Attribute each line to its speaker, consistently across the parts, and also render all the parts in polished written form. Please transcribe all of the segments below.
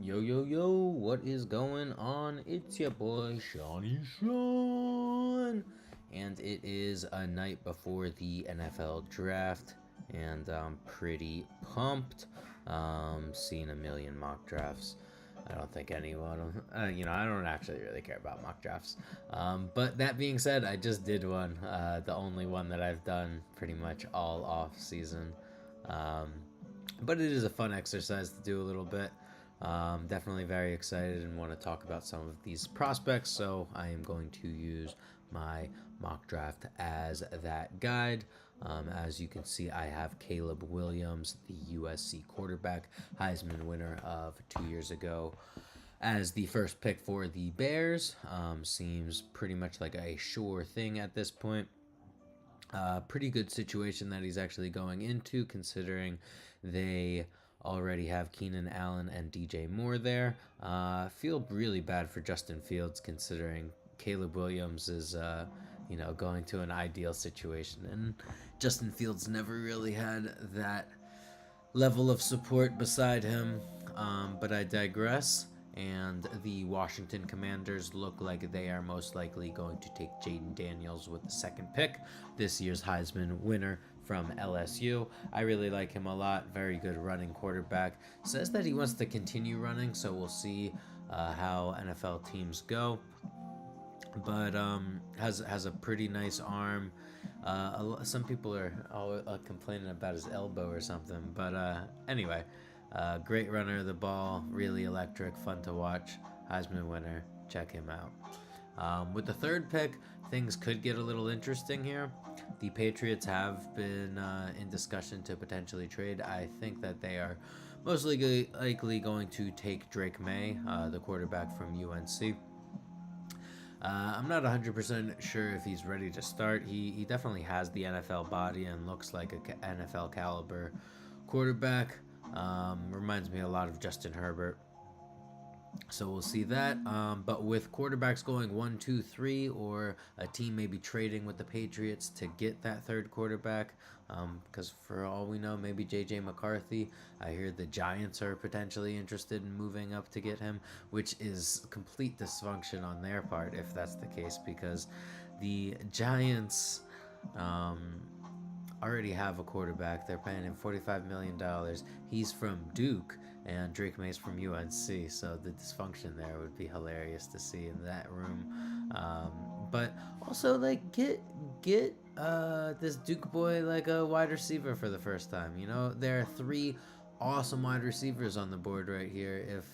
Speaker 1: Yo, yo, yo, what is going on? It's your boy, Shawnee Sean. And it is a night before the NFL draft, and I'm pretty pumped. Seen a million mock drafts. I don't think anyone, I don't actually really care about mock drafts. But that being said, I just did one, the only one that I've done pretty much all off season. Um, but it is a fun exercise to do a little bit. Definitely very excited and want to talk about some of these prospects, so I am going to use my mock draft as that guide. As you can see, I have Caleb Williams, the USC quarterback, Heisman winner of 2 years ago, as the first pick for the Bears. Seems pretty much like a sure thing at this point. Pretty good situation that he's actually going into, considering they already have Keenan Allen and DJ Moore there. Feel really bad for Justin Fields, considering Caleb Williams is, going to an ideal situation, and Justin Fields never really had that level of support beside him. But I digress. And the Washington Commanders look like they are most likely going to take Jayden Daniels with the second pick, this year's Heisman winner from LSU. I really like him a lot. Very good running quarterback. Says that he wants to continue running, so we'll see how NFL teams go. But has a pretty nice arm. Some people are complaining about his elbow or something. But anyway, great runner of the ball, really electric, fun to watch. Heisman winner, check him out. With the third pick, things could get a little interesting here. The Patriots have been in discussion to potentially trade. I think that they are most likely going to take Drake Maye, the quarterback from UNC. I'm not 100% sure if he's ready to start. He definitely has the NFL body and looks like an NFL caliber quarterback. Reminds me a lot of Justin Herbert. So we'll see that. But with quarterbacks going 1, 2, 3, or a team maybe trading with the Patriots to get that third quarterback, because for all we know, maybe J.J. McCarthy. I hear the Giants are potentially interested in moving up to get him, which is complete dysfunction on their part if that's the case, because the Giants already have a quarterback. They're paying him $45 million. He's from Duke, and Drake Maye's from UNC. So the dysfunction there would be hilarious to see in that room. But also, like, get this Duke boy like a wide receiver for the first time. You know, there are three awesome wide receivers on the board right here. If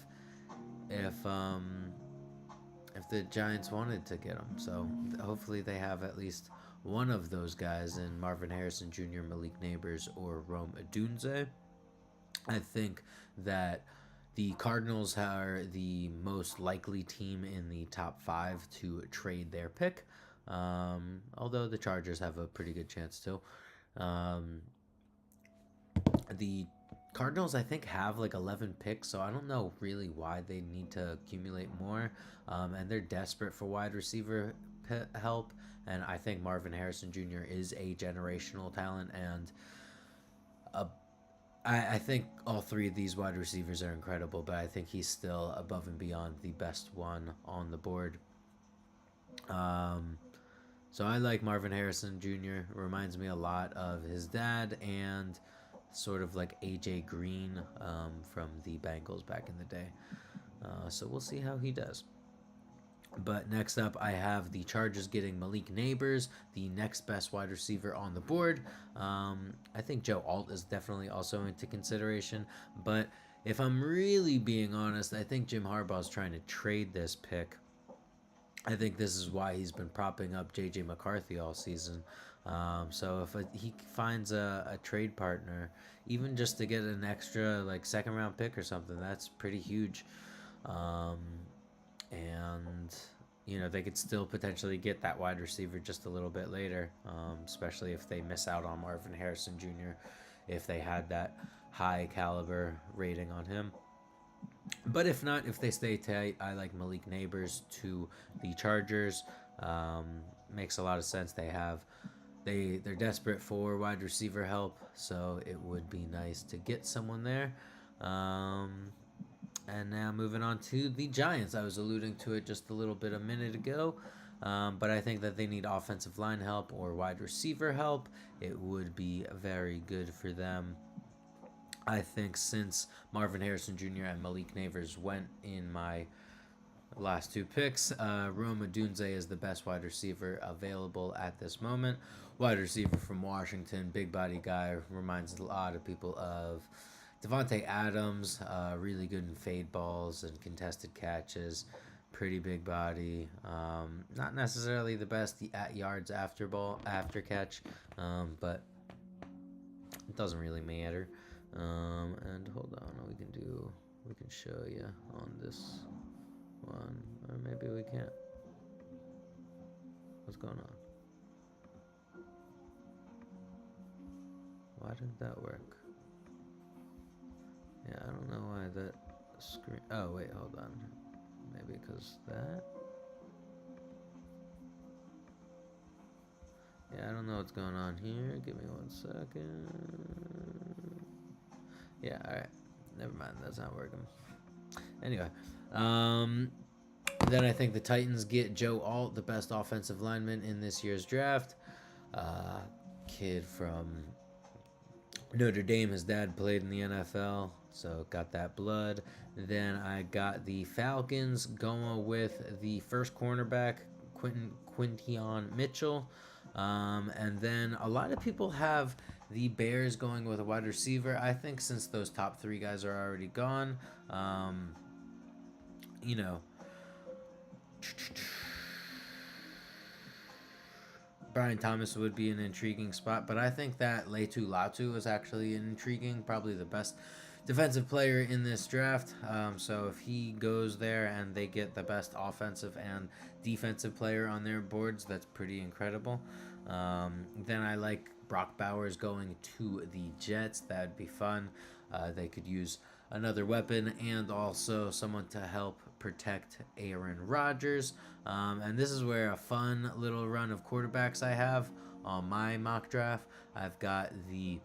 Speaker 1: the Giants wanted to get them, so hopefully they have at least one of those guys in Marvin Harrison Jr., Malik Nabers, or Rome Odunze. I think that the Cardinals are the most likely team in the top five to trade their pick, although the Chargers have a pretty good chance too. The Cardinals, I think, have like 11 picks, so I don't know really why they need to accumulate more. And they're desperate for wide receiver help. And I think Marvin Harrison Jr. is a generational talent, and I think all three of these wide receivers are incredible, but I think he's still above and beyond the best one on the board. So I like Marvin Harrison Jr. Reminds me a lot of his dad and sort of like AJ Green from the Bengals back in the day. So we'll see how he does. But next up, I have the Chargers getting Malik Nabers, the next best wide receiver on the board. I think Joe Alt is definitely also into consideration. But if I'm really being honest, I think Jim Harbaugh is trying to trade this pick. I think this is why he's been propping up J.J. McCarthy all season. So if he finds a trade partner, even just to get an extra like second round pick or something, that's pretty huge. And they could still potentially get that wide receiver just a little bit later, especially if they miss out on Marvin Harrison Jr. if they had that high caliber rating on him. But if not, if they stay tight, I like Malik Nabers to the Chargers. Makes a lot of sense. They're desperate for wide receiver help, so it would be nice to get someone there. And now moving on to the Giants. I was alluding to it just a little bit a minute ago. But I think that they need offensive line help or wide receiver help. It would be very good for them. I think since Marvin Harrison Jr. and Malik Nabers went in my last two picks, Odunze is the best wide receiver available at this moment. Wide receiver from Washington, big body guy, reminds a lot of people of Devontae Adams, really good in fade balls and contested catches. Pretty big body. Not necessarily the best at yards after catch, but it doesn't really matter. And hold on, we can show you on this one, or maybe we can't. What's going on? Why didn't that work? Yeah, I don't know why that screen. Oh wait, hold on. Maybe because that. Yeah, I don't know what's going on here. Give me 1 second. Yeah, alright. Never mind, that's not working. Anyway, then I think the Titans get Joe Alt, the best offensive lineman in this year's draft. Kid from Notre Dame, his dad played in the NFL, so got that blood. Then I got the Falcons going with the first cornerback, Quinton Mitchell. And then a lot of people have the Bears going with a wide receiver. I think since those top three guys are already gone, Brian Thomas would be an intriguing spot, but I think that Leitu Latu is actually intriguing, probably the best defensive player in this draft. So if he goes there and they get the best offensive and defensive player on their boards, that's pretty incredible. Then I like Brock Bowers going to the Jets. That'd be fun. They could use another weapon and also someone to help protect Aaron Rodgers. And this is where a fun little run of quarterbacks I have on my mock draft. I've got the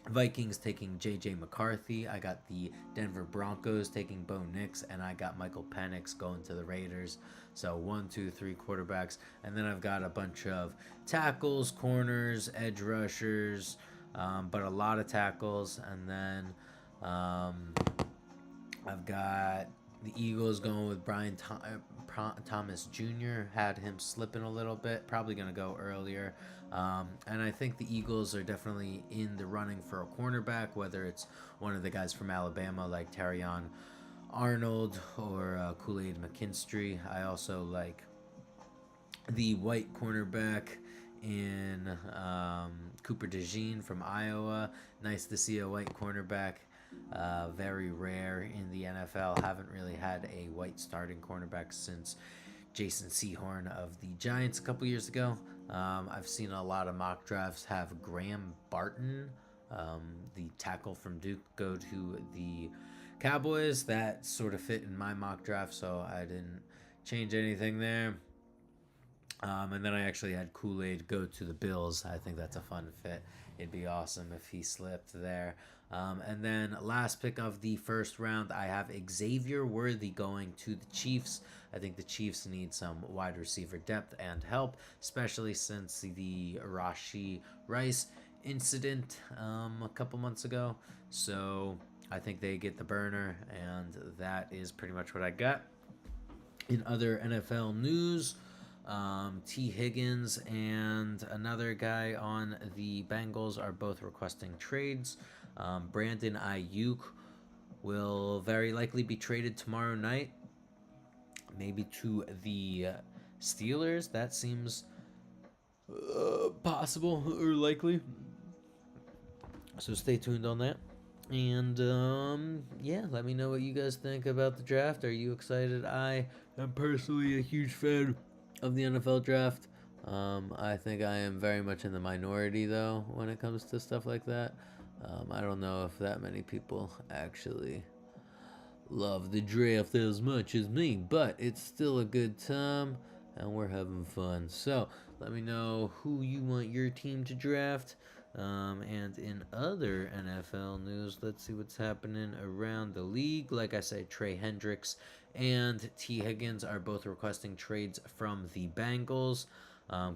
Speaker 1: Vikings taking J.J. McCarthy. I got the Denver Broncos taking Bo Nix, and I got Michael Penix going to the Raiders. So 1, 2, 3 quarterbacks, and then I've got a bunch of tackles, corners, edge rushers, but a lot of tackles. And then I've got the Eagles going with Brian Thomas Jr. Had him slipping a little bit, probably going to go earlier. And I think the Eagles are definitely in the running for a cornerback, whether it's one of the guys from Alabama like Terrion Arnold or Kool-Aid McKinstry. I also like the white cornerback in Cooper DeJean from Iowa. Nice to see a white cornerback. Very rare in the NFL. Haven't really had a white starting cornerback since Jason Sehorn of the Giants a couple years ago. I've seen a lot of mock drafts have Graham Barton, the tackle from Duke, go to the Cowboys. That sort of fit in my mock draft, so I didn't change anything there. And then I actually had Kool-Aid go to the Bills. I think that's a fun fit. It'd be awesome if he slipped there. And then last pick of the first round, I have Xavier Worthy going to the Chiefs. I think the Chiefs need some wide receiver depth and help, especially since the Rashee Rice incident a couple months ago. So I think they get the burner, and that is pretty much what I got. In other NFL news, T. Higgins and another guy on the Bengals are both requesting trades. Brandon Ayuk will very likely be traded tomorrow night, maybe to the Steelers. That seems possible or likely. So stay tuned on that. And yeah, let me know what you guys think about the draft. Are you excited? I am personally a huge fan of the NFL draft. I think I am very much in the minority, though, when it comes to stuff like that. I don't know if that many people actually love the draft as much as me, but it's still a good time, and we're having fun. So let me know who you want your team to draft. And in other NFL news, let's see what's happening around the league. Like I said, Trey Hendricks and T. Higgins are both requesting trades from the Bengals.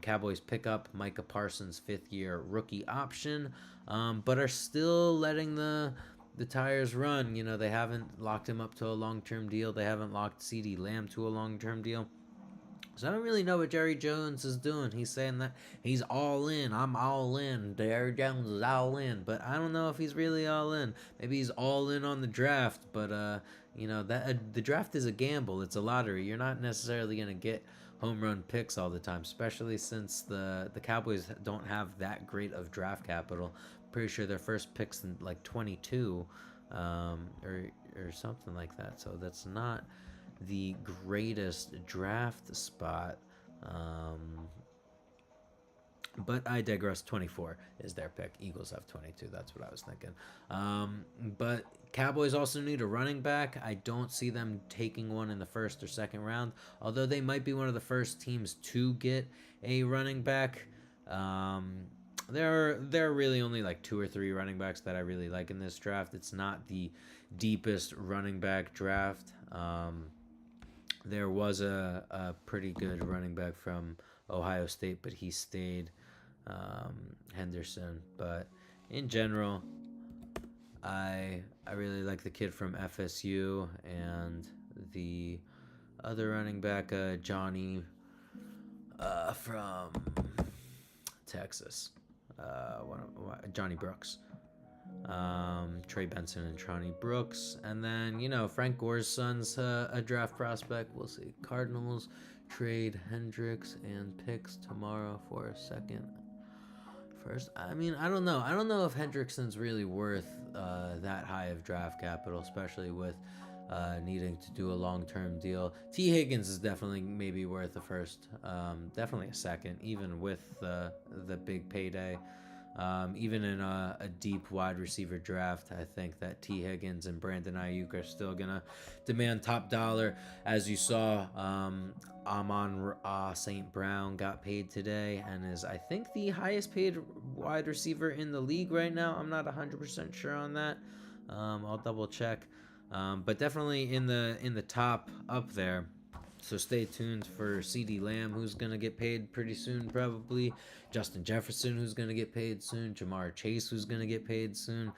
Speaker 1: Cowboys pick up Micah Parsons' fifth-year rookie option, but are still letting the tires run. You know, they haven't locked him up to a long-term deal. They haven't locked CeeDee Lamb to a long-term deal. So I don't really know what Jerry Jones is doing. He's saying that he's all in. I'm all in. Jerry Jones is all in. But I don't know if he's really all in. Maybe he's all in on the draft. But you know that the draft is a gamble. It's a lottery. You're not necessarily gonna get home run picks all the time, especially since the Cowboys don't have that great of draft capital. Pretty sure their first pick's in like 22, or something like that. So that's not the greatest draft spot. But I digress. 24 is their pick. Eagles have 22. That's what I was thinking. But Cowboys also need a running back. I don't see them taking one in the first or second round, although they might be one of the first teams to get a running back. There are really only like 2 or 3 running backs that I really like in this draft. It's not the deepest running back draft. There was a pretty good running back from Ohio State, but he stayed, Henderson. But in general, I really like the kid from FSU and the other running back, Johnny, from Texas, Johnny Brooks. Trey Benson and Tronny Brooks. And then, you know, Frank Gore's son's a draft prospect. We'll see. Cardinals trade Hendricks and picks tomorrow for a second. First, I mean, I don't know. I don't know if Hendrickson's really worth that high of draft capital, especially with needing to do a long-term deal. T. Higgins is definitely maybe worth a first, definitely a second, even with the big payday. Even in a deep wide receiver draft, I think that T. Higgins and Brandon Ayuk are still going to demand top dollar. As you saw, Amon St. Brown got paid today and is, I think, the highest paid wide receiver in the league right now. I'm not 100% sure on that. I'll double check. But definitely in the top up there. So stay tuned for CeeDee Lamb, who's going to get paid pretty soon, probably. Justin Jefferson, who's going to get paid soon. Jamar Chase, who's going to get paid soon.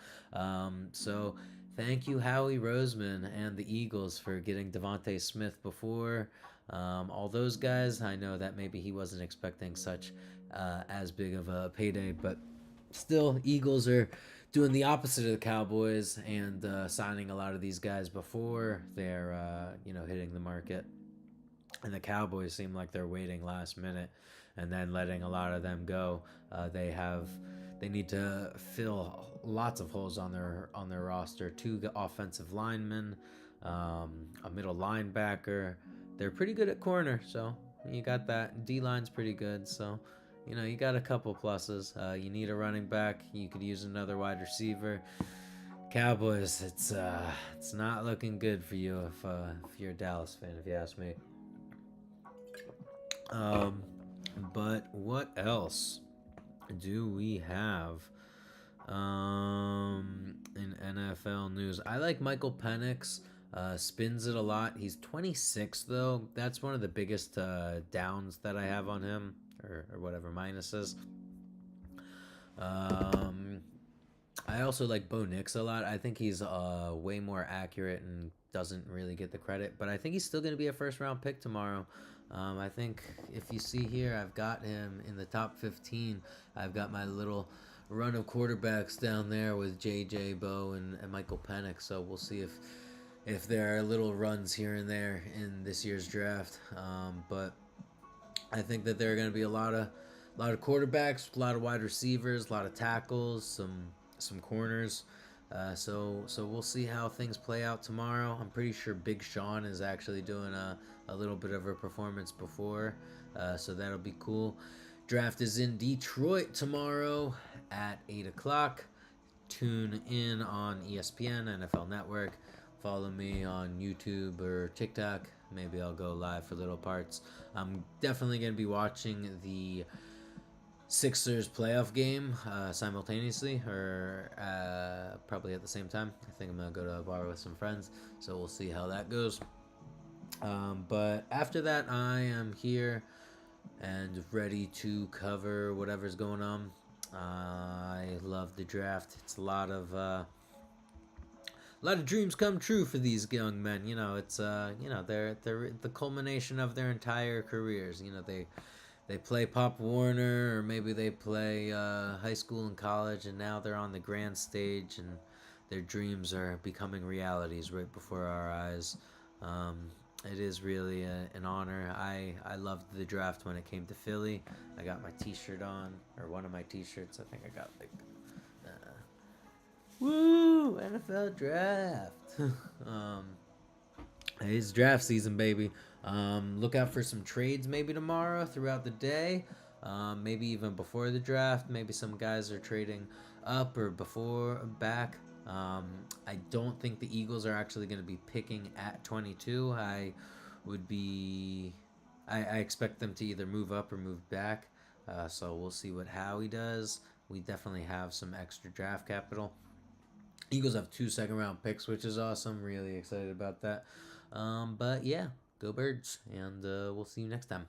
Speaker 1: So thank you, Howie Roseman and the Eagles, for getting Devontae Smith before all those guys. I know that maybe he wasn't expecting such as big of a payday, but still, Eagles are doing the opposite of the Cowboys and signing a lot of these guys before they're hitting the market. And the Cowboys seem like they're waiting last minute and then letting a lot of them go. They need to fill lots of holes on their roster. 2 offensive linemen, a middle linebacker. They're pretty good at corner, so you got that. D-line's pretty good, so you got a couple pluses. You need a running back. You could use another wide receiver. Cowboys, it's not looking good for you if you're a Dallas fan, if you ask me. But what else do we have in NFL news? I like Michael Penix. Spins it a lot. He's 26 though. That's one of the biggest downs that I have on him, or whatever minuses. I also like Bo Nix a lot. I think he's way more accurate and doesn't really get the credit, but I think he's still going to be a first round pick tomorrow. I think if you see here, I've got him in the top 15. I've got my little run of quarterbacks down there with J.J. Bo and Michael Penix. So we'll see if there are little runs here and there in this year's draft. But I think that there are going to be a lot of quarterbacks, a lot of wide receivers, a lot of tackles, some corners. So we'll see how things play out tomorrow. I'm pretty sure Big Sean is actually doing a little bit of a performance before, so that'll be cool. Draft is in Detroit tomorrow at 8 o'clock. Tune in on ESPN, NFL Network. Follow me on YouTube or TikTok. Maybe I'll go live for little parts. I'm definitely going to be watching the Sixers playoff game simultaneously, or probably at the same time. I think I'm gonna go to a bar with some friends, so we'll see how that goes. But after that, I am here and ready to cover whatever's going on. I love the draft. It's a lot of dreams come true for these young men. It's they're the culmination of their entire careers. They play Pop Warner, or maybe they play high school and college, and now they're on the grand stage, and their dreams are becoming realities right before our eyes. It is really an honor. I loved the draft when it came to Philly. I got my T-shirt on, or one of my T-shirts. I think I got like, woo, NFL draft. um, it's draft season, baby. Look out for some trades maybe tomorrow throughout the day. Maybe even before the draft. Maybe some guys are trading up or before back. I don't think the Eagles are actually going to be picking at 22. Would be. I expect them to either move up or move back. So we'll see what Howie does. We definitely have some extra draft capital. Eagles have 2 second-round picks, which is awesome. Really excited about that. But yeah, go Birds, and we'll see you next time.